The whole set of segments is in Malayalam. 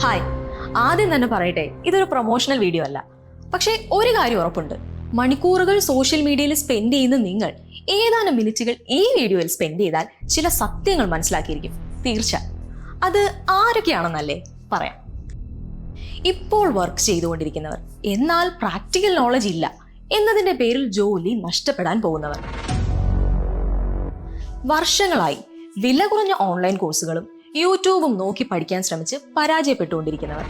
ഹായ്, ആദ്യം തന്നെ പറയട്ടെ, ഇതൊരു പ്രൊമോഷണൽ വീഡിയോ അല്ല. പക്ഷേ ഒരു കാര്യം ഉറപ്പുണ്ട്, മണിക്കൂറുകൾ സോഷ്യൽ മീഡിയയിൽ സ്പെൻഡ് ചെയ്യുന്ന നിങ്ങൾ ഏതാനും മിനിറ്റുകൾ ഈ വീഡിയോയിൽ സ്പെൻഡ് ചെയ്താൽ ചില സത്യങ്ങൾ മനസ്സിലാക്കിയിരിക്കും. തീർച്ച. അത് ആരൊക്കെയാണെന്നല്ലേ പറയാം. ഇപ്പോൾ വർക്ക് ചെയ്തുകൊണ്ടിരിക്കുന്നവർ, എന്നാൽ പ്രാക്ടിക്കൽ നോളജ് ഇല്ല എന്നതിന്റെ പേരിൽ ജോലി നഷ്ടപ്പെടാൻ പോകുന്നവർ, വർഷങ്ങളായി വില കുറഞ്ഞ ഓൺലൈൻ കോഴ്സുകളും യൂട്യൂബും നോക്കി പഠിക്കാൻ ശ്രമിച്ച് പരാജയപ്പെട്ടുകൊണ്ടിരിക്കുന്നവർ,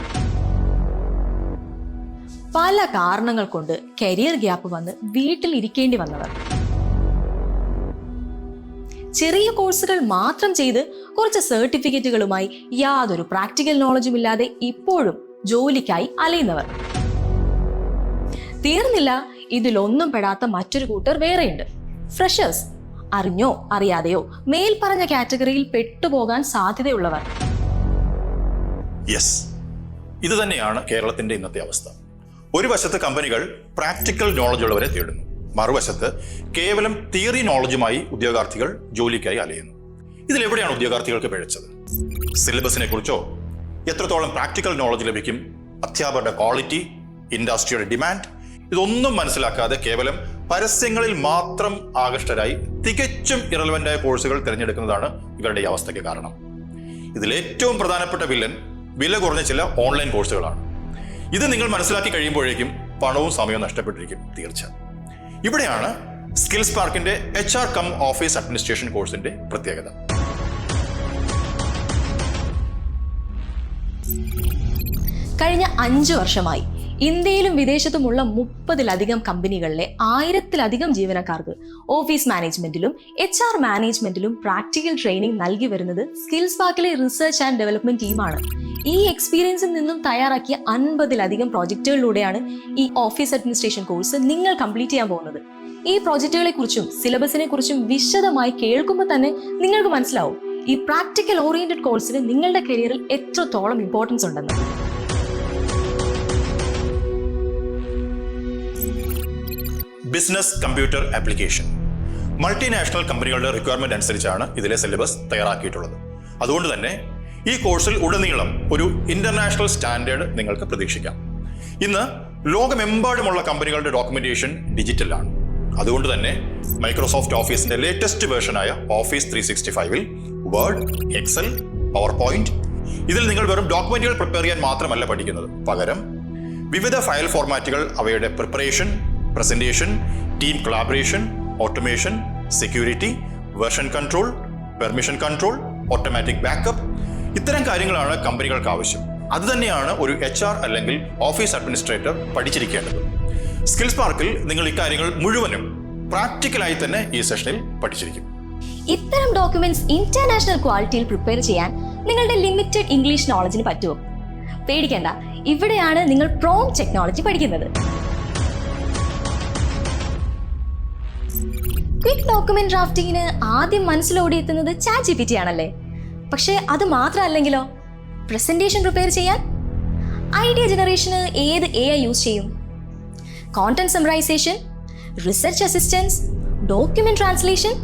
പല കാരണങ്ങൾ കൊണ്ട് കരിയർ ഗ്യാപ്പ് വന്ന് വീട്ടിൽ ഇരിക്കേണ്ടി വന്നവർ, ചെറിയ കോഴ്സുകൾ മാത്രം ചെയ്ത് കുറച്ച് സർട്ടിഫിക്കറ്റുകളുമായി യാതൊരു പ്രാക്ടിക്കൽ നോളജും ഇല്ലാതെ ഇപ്പോഴും ജോലിക്കായി അലയുന്നവർ. തീർന്നില്ല, ഇതിലൊന്നും പെടാത്ത മറ്റൊരു കൂട്ടർ വേറെയുണ്ട്. ഫ്രഷേഴ്സ്, അറിഞ്ഞോ അറിയാതെയോ മേൽ പറഞ്ഞ കാറ്റഗറിയിൽ പെട്ടുപോകാൻ സാധ്യതയുള്ളവർ. യെസ്, ഇത് തന്നെയാണ് കേരളത്തിന്റെ ഇന്നത്തെ അവസ്ഥ. ഒരു വശത്ത് കമ്പനികൾ പ്രാക്ടിക്കൽ നോളജ് ഉള്ളവരെ തേടുന്നു, മറുവശത്ത് കേവലം തിയറി നോളജുമായി ഉദ്യോഗാർത്ഥികൾ ജോലിക്കായി അലയുന്നു. ഇതിലെവിടെയാണ് ഉദ്യോഗാർത്ഥികൾക്ക് പിഴച്ചത്? സിലബസിനെ കുറിച്ചോ, എത്രത്തോളം പ്രാക്ടിക്കൽ നോളജ് ലഭിക്കും, അധ്യാപകരുടെ ക്വാളിറ്റി, ഇൻഡസ്ട്രിയുടെ ഡിമാൻഡ്, ഇതൊന്നും മനസ്സിലാക്കാതെ കേവലം പരസ്യങ്ങളിൽ മാത്രം ആകൃഷ്ടരായി തികച്ചും ഇറലവൻ്റായ കോഴ്സുകൾ തിരഞ്ഞെടുക്കുന്നതാണ് ഇവരുടെ ഈ അവസ്ഥയ്ക്ക് കാരണം. ഇതിൽ ഏറ്റവും പ്രധാനപ്പെട്ട വില്ലൻ വില കുറഞ്ഞ ചില ഓൺലൈൻ കോഴ്സുകളാണ്. ഇത് നിങ്ങൾ മനസ്സിലാക്കി കഴിയുമ്പോഴേക്കും പണവും സമയവും നഷ്ടപ്പെട്ടിരിക്കും തീർച്ച. ഇവിടെയാണ് സ്കിൽ സ്പാർക്കിന്റെ HR കം ഓഫീസ് അഡ്മിനിസ്ട്രേഷൻ കോഴ്സിന്റെ പ്രത്യേകത. കഴിഞ്ഞ 5 വർഷമായി ഇന്ത്യയിലും വിദേശത്തുമുള്ള 30-ലധികം കമ്പനികളിലെ 1000-ലധികം ജീവനക്കാർക്ക് ഓഫീസ് മാനേജ്മെന്റിലും HR മാനേജ്മെന്റിലും പ്രാക്ടിക്കൽ ട്രെയിനിങ് നൽകി വരുന്നത് സ്കിൽ സ്പാർക്കിലെ റിസർച്ച് ആൻഡ് ഡെവലപ്മെന്റ് ടീമാണ്. ഈ എക്സ്പീരിയൻസിൽ നിന്നും തയ്യാറാക്കിയ 50-ലധികം പ്രോജക്റ്റുകളിലൂടെയാണ് ഈ ഓഫീസ് അഡ്മിനിസ്ട്രേഷൻ കോഴ്സ് നിങ്ങൾ കംപ്ലീറ്റ് ചെയ്യാൻ പോകുന്നത്. ഈ പ്രോജക്റ്റുകളെ കുറിച്ചും സിലബസിനെ കുറിച്ചും വിശദമായി കേൾക്കുമ്പോൾ തന്നെ നിങ്ങൾക്ക് മനസ്സിലാവും ഈ പ്രാക്ടിക്കൽ ഓറിയന്റഡ് കോഴ്സിന് നിങ്ങളുടെ കരിയറിൽ എത്രത്തോളം ഇമ്പോർട്ടൻസ് ഉണ്ടെന്ന്. Business computer application. മൾട്ടിനാഷണൽ കമ്പനികളുടെ റിക്വയർമെന്റ് അനുസരിച്ചാണ് ഇതിലെ സിലബസ് തയ്യാറാക്കിയിട്ടുള്ളത്. അതുകൊണ്ട് തന്നെ ഈ കോഴ്സിൽ ഉടനീളം ഒരു ഇന്റർനാഷണൽ സ്റ്റാൻഡേർഡ് നിങ്ങൾക്ക് പ്രതീക്ഷിക്കാം. ഇന്ന് ലോകമെമ്പാടുമുള്ള കമ്പനികളുടെ ഡോക്യുമെന്റേഷൻ ഡിജിറ്റലാണ്. അതുകൊണ്ട് തന്നെ മൈക്രോസോഫ്റ്റ് ഓഫീസിന്റെ ലേറ്റസ്റ്റ് വേർഷനായ ഓഫീസ് 365-ൽ വേർഡ്, എക്സൽ, പവർ പോയിന്റ്, ഇതിൽ നിങ്ങൾ വെറും ഡോക്യുമെന്റുകൾ പ്രിപ്പയർ ചെയ്യാൻ മാത്രമല്ല പഠിക്കുന്നത്, പകരം വിവിധ ഫയൽ ഫോർമാറ്റുകൾ, അവയുടെ preparation, presentation, team collaboration, automation, security, version control, permission control, automatic backup, ഇത്തരം കാര്യങ്ങളാണ് കമ്പനികൾക്ക് ആവശ്യം. അത് തന്നെയാണ് ഒരു HR അല്ലെങ്കിൽ ഓഫീസ് അഡ്മിനിസ്ട്രേറ്റർ പഠിച്ചിരിക്കേണ്ടത്. സ്കിൽ സ്പാർക്കിൽ നിങ്ങൾ ഇക്കാര്യങ്ങൾ മുഴുവനും പ്രാക്ടിക്കലായി തന്നെ ഈ സെഷനിൽ പഠിച്ചിരിക്കും. ഇത്തരം ഡോക്യുമെന്റ്സ് ഇന്റർനാഷണൽ ക്വാളിറ്റിയിൽ പ്രിപ്പയർ ചെയ്യാൻ നിങ്ങളുടെ ലിമിറ്റഡ് ഇംഗ്ലീഷ് നോളജിന് പറ്റുമോ? പേടിക്കേണ്ട, ഇവിടെയാണ് നിങ്ങൾ പ്രോംപ്റ്റ് ടെക്നോളജി പഠിക്കുന്നത്. ക്വിക്ക് ഡോക്യുമെന്റ് ഡ്രാഫ്റ്റിങ്ങിന് ആദ്യം മനസ്സിലോടിയെത്തുന്നത് ChatGPT ആണല്ലേ? പക്ഷേ അത് മാത്രമല്ലെങ്കിലോ? പ്രസന്റേഷൻ പ്രിപ്പയർ ചെയ്യാൻ ഐഡിയ ജനറേഷന് ഏത് AI യൂസ് ചെയ്യും? Content summarisation, research assistance, document translation?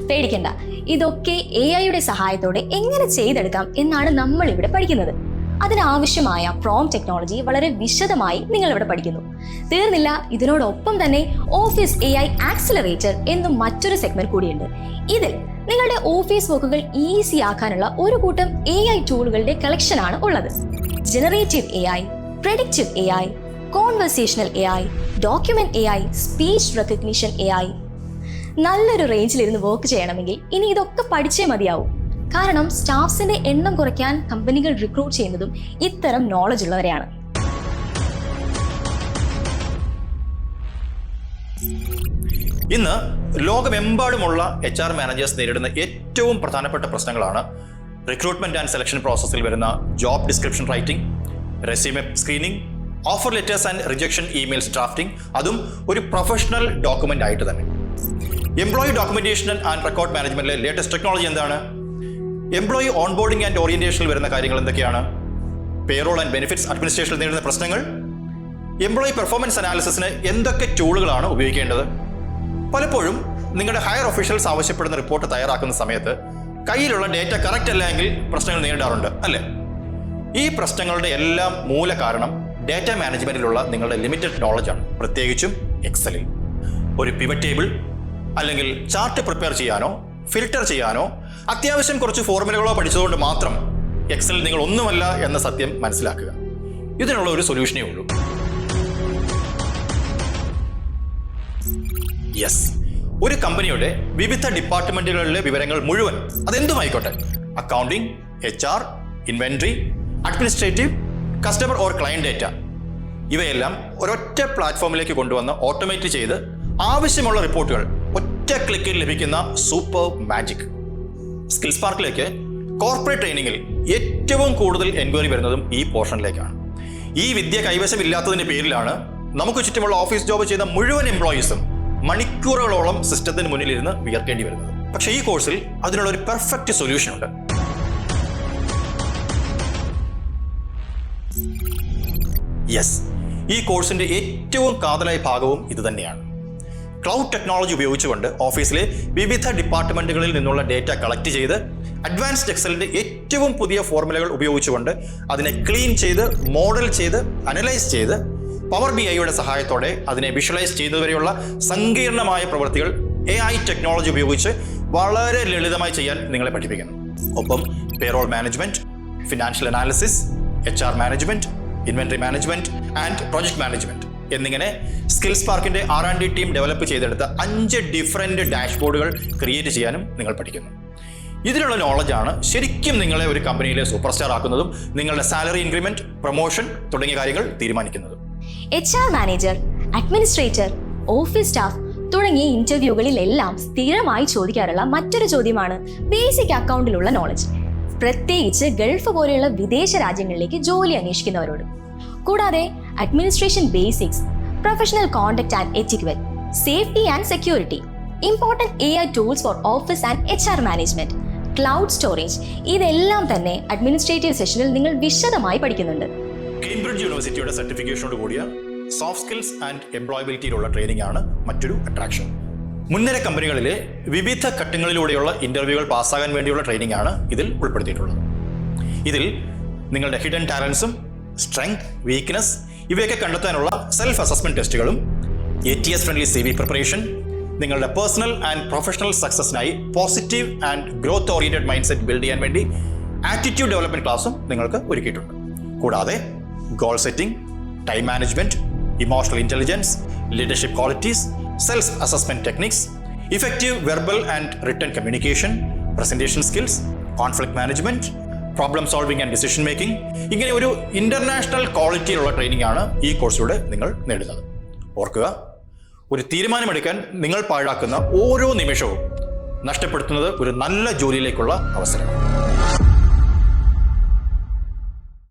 പേടിക്കണ്ട, ഇതൊക്കെ AIയുടെ സഹായത്തോടെ എങ്ങനെ ചെയ്തെടുക്കാം എന്നാണ് നമ്മൾ ഇവിടെ പഠിക്കുന്നത്. അതിനാവശ്യമായ പ്രോംപ്റ്റ് ടെക്നോളജി വളരെ വിശദമായി നിങ്ങൾ ഇവിടെ പഠിക്കുന്നു. തീർന്നില്ല, ഇതിനോടൊപ്പം തന്നെ ഓഫീസ് AI ആക്സിലറേറ്റർ എന്നും മറ്റൊരു സെഗ്മെന്റ് കൂടിയുണ്ട്. ഇതിൽ നിങ്ങളുടെ ഓഫീസ് വർക്കുകൾ ഈസി ആക്കാനുള്ള ഒരു കൂട്ടം AI ടൂളുകളുടെ കളക്ഷനാണ് ഉള്ളത്. Generative AI, predictive AI, conversational AI, document AI, speech recognition AI. നല്ലൊരു റേഞ്ചിലിരുന്ന് വർക്ക് ചെയ്യണമെങ്കിൽ ഇനി ഇതൊക്കെ പഠിച്ചേ മതിയാവും. കാരണം സ്റ്റാഫ്സിന്റെ എണ്ണം കുറയ്ക്കാൻ കമ്പനികൾ റിക്രൂട്ട് ചെയ്യുന്നതും ഇത്തരം നോളജ് ഉള്ളവരെയാണ്. ഇന്ന് ലോകമെമ്പാടുമുള്ള HR മാനേജേഴ്സ് നേരിടുന്ന ഏറ്റവും പ്രധാനപ്പെട്ട പ്രശ്നങ്ങളാണ് റിക്രൂട്ട്മെന്റ് ആൻഡ് സെലക്ഷൻ പ്രോസസ്സിൽ വരുന്ന job description writing, resume screening, offer letters and rejection emails drafting, അതും ഒരു പ്രൊഫഷണൽ ഡോക്യുമെന്റ് ആയിട്ട് തന്നെ. എംപ്ലോയി ഡോക്യുമെന്റേഷൻ ആൻഡ് റെക്കോർഡ് മാനേജ്മെന്റിലെ ലേറ്റസ്റ്റ് ടെക്നോളജി എന്താണ്? എംപ്ലോയി ഓൺബോർഡിംഗ് ആൻഡ് ഓറിയന്റേഷനിൽ വരുന്ന കാര്യങ്ങൾ എന്തൊക്കെയാണ്? പേറോൾ ആൻഡ് ബെനിഫിറ്റ്സ് അഡ്മിനിസ്ട്രേഷനിൽ നേരിടുന്ന പ്രശ്നങ്ങൾ, എംപ്ലോയി പെർഫോമൻസ് അനാലിസിസിന് എന്തൊക്കെ ടൂളുകളാണ് ഉപയോഗിക്കേണ്ടത്? പലപ്പോഴും നിങ്ങളുടെ ഹയർ ഒഫീഷ്യൽസ് ആവശ്യപ്പെടുന്ന റിപ്പോർട്ട് തയ്യാറാക്കുന്ന സമയത്ത് കയ്യിലുള്ള ഡേറ്റ കറക്റ്റ് അല്ല എങ്കിൽ പ്രശ്നങ്ങൾ നേരിടാറുണ്ട്, അല്ലേ? ഈ പ്രശ്നങ്ങളുടെ എല്ലാം മൂല കാരണം ഡാറ്റ മാനേജ്മെന്റിലുള്ള നിങ്ങളുടെ ലിമിറ്റഡ് നോളജാണ്, പ്രത്യേകിച്ചും എക്സലിൽ. ഒരു പിവറ്റ് ടേബിൾ അല്ലെങ്കിൽ ചാർട്ട് പ്രിപ്പയർ ചെയ്യാനോ ഫിൽട്ടർ ചെയ്യാനോ അത്യാവശ്യം കുറച്ച് ഫോർമുലകളോ പഠിച്ചതുകൊണ്ട് മാത്രം എക്സൽ നിങ്ങൾ ഒന്നുമല്ല എന്ന സത്യം മനസ്സിലാക്കുക. ഇതിനുള്ള ഒരു സൊല്യൂഷനേ ഉള്ളൂ. യെസ്, ഒരു കമ്പനിയുടെ വിവിധ ഡിപ്പാർട്ട്മെന്റുകളിലെ വിവരങ്ങൾ മുഴുവൻ, അതെന്തുമായിക്കോട്ടെ, accounting, HR, inventory, administrative, customer or client data, ഇവയെല്ലാം ഒരൊറ്റ പ്ലാറ്റ്ഫോമിലേക്ക് കൊണ്ടുവന്ന് ഓട്ടോമേറ്റ് ചെയ്ത് ആവശ്യമുള്ള റിപ്പോർട്ടുകൾ ഒറ്റ ക്ലിക്കിൽ ലഭിക്കുന്ന സൂപ്പർ മാജിക്. സ്കിൽസ് പാർക്കിലേക്ക് കോർപ്പറേറ്റ് ട്രെയിനിങ്ങിൽ ഏറ്റവും കൂടുതൽ എൻക്വയറി വരുന്നതും ഈ പോർഷനിലേക്കാണ്. ഈ വിദ്യ കൈവശമില്ലാത്തതിന്റെ പേരിലാണ് നമുക്ക് ചുറ്റുമുള്ള ഓഫീസ് ജോബ് ചെയ്ത മുഴുവൻ എംപ്ലോയീസും മണിക്കൂറുകളോളം സിസ്റ്റത്തിന് മുന്നിലിരുന്ന് വിയർക്കേണ്ടി വരുന്നത്. പക്ഷേ ഈ കോഴ്സിൽ അതിനുള്ള ഒരു പെർഫെക്റ്റ് സൊല്യൂഷൻ ഉണ്ട്. യെസ്, ഈ കോഴ്സിന്റെ ഏറ്റവും കാതലായ ഭാഗവും ഇത് തന്നെയാണ്. ക്ലൗഡ് ടെക്നോളജി ഉപയോഗിച്ചുകൊണ്ട് ഓഫീസിലെ വിവിധ ഡിപ്പാർട്ട്മെന്റുകളിൽ നിന്നുള്ള ഡേറ്റ കളക്ട് ചെയ്ത് അഡ്വാൻസ്ഡ് എക്സലിന്റെ ഏറ്റവും പുതിയ ഫോർമുലകൾ ഉപയോഗിച്ചുകൊണ്ട് അതിനെ ക്ലീൻ ചെയ്ത് മോഡൽ ചെയ്ത് അനലൈസ് ചെയ്ത് പവർ BIയുടെ സഹായത്തോടെ അതിനെ വിഷ്വലൈസ് ചെയ്തതുവരെയുള്ള സങ്കീർണമായ പ്രവൃത്തികൾ AI ടെക്നോളജി ഉപയോഗിച്ച് വളരെ ലളിതമായി ചെയ്യാൻ നിങ്ങളെ പഠിപ്പിക്കുന്നു. ഒപ്പം payroll management, financial analysis, HR management, inventory management and project management എന്നിങ്ങനെ സ്കിൽസ് പാർക്കിന്റെ R&D ടീം ഡെവലപ്പ് ചെയ്തെടുത്ത 5 ഡിഫറെന്റ് ഡാഷ്ബോർഡുകൾ ക്രിയേറ്റ് ചെയ്യാനും നിങ്ങൾ പഠിക്കുന്നു. ഇതിനുള്ള നോളജാണ് ശരിക്കും നിങ്ങളെ ഒരു കമ്പനിയിലെ സൂപ്പർ സ്റ്റാർ ആക്കുന്നതും നിങ്ങളുടെ സാലറി ഇൻക്രിമെന്റ്, പ്രൊമോഷൻ തുടങ്ങിയ കാര്യങ്ങൾ തീരുമാനിക്കുന്നതും. HR manager, administrator, office staff തുടങ്ങിയ ഇന്റർവ്യൂകളിലെല്ലാം സ്ഥിരമായി ചോദിക്കാറുള്ള മറ്റൊരു ചോദ്യമാണ് ബേസിക് അക്കൗണ്ടിലുള്ള നോളജ്, പ്രത്യേകിച്ച് ഗൾഫ് പോലെയുള്ള വിദേശ രാജ്യങ്ങളിലേക്ക് ജോലി അന്വേഷിക്കുന്നവരോട്. കൂടാതെ administration basics, professional conduct and etiquette, safety and security, important AI tools four office and HR management, cloud storage, ഇതെല്ലാം തന്നെ അഡ്മിനിസ്ട്രേറ്റീവ് സെഷനിൽ നിങ്ങൾ വിശദമായി പഠിക്കുന്നുണ്ട്. കേംബ്രിഡ്ജ് യൂണിവേഴ്സിറ്റിയുടെ സർട്ടിഫിക്കേഷനോട് കൂടിയ സോഫ്റ്റ് സ്കിൽസ് ആൻഡ് എംപ്ലോയബിലിറ്റിയിലുള്ള ട്രെയിനിങ് ആണ് മറ്റൊരു അട്രാക്ഷൻ. മുൻനിര കമ്പനികളിലെ വിവിധ ഘട്ടങ്ങളിലൂടെയുള്ള ഇന്റർവ്യൂകൾ പാസ്സാകാൻ വേണ്ടിയുള്ള ട്രെയിനിങ് ആണ് ഇതിൽ ഉൾപ്പെടുത്തിയിട്ടുള്ളത്. ഇതിൽ നിങ്ങളുടെ ഹിഡൻ ടാലൻസും സ്ട്രെങ്ത്, വീക്ക്നെസ് ഇവയൊക്കെ കണ്ടെത്താനുള്ള സെൽഫ് അസസ്മെന്റ് ടെസ്റ്റുകളും, ATS ഫ്രണ്ട്ലി CV പ്രിപ്പറേഷൻ, നിങ്ങളുടെ പേഴ്സണൽ ആൻഡ് പ്രൊഫഷണൽ സക്സസിനായി positive and growth oriented mind set build ചെയ്യാൻ വേണ്ടി ആറ്റിറ്റ്യൂഡ് ഡെവലപ്മെന്റ് ക്ലാസും നിങ്ങൾക്ക് ഒരുക്കിയിട്ടുണ്ട്. കൂടാതെ goal setting, time management, emotional intelligence, leadership qualities, self assessment techniques, effective verbal and written communication, presentation skills, conflict management, problem solving and decision making, ഇങ്ങനെ ഒരു ഇന്റർനാഷണൽ ക്വാളിറ്റിയിലുള്ള ട്രെയിനിങ് ആണ് ഈ കോഴ്സിലൂടെ നിങ്ങൾ നേടുന്നത്. ഓർക്കുക, ഒരു തീരുമാനമെടുക്കാൻ നിങ്ങൾ പാഴാക്കുന്ന ഓരോ നിമിഷവും നഷ്ടപ്പെടുത്തുന്നത് ഒരു നല്ല ജോലിയിലേക്കുള്ള അവസരമാണ്.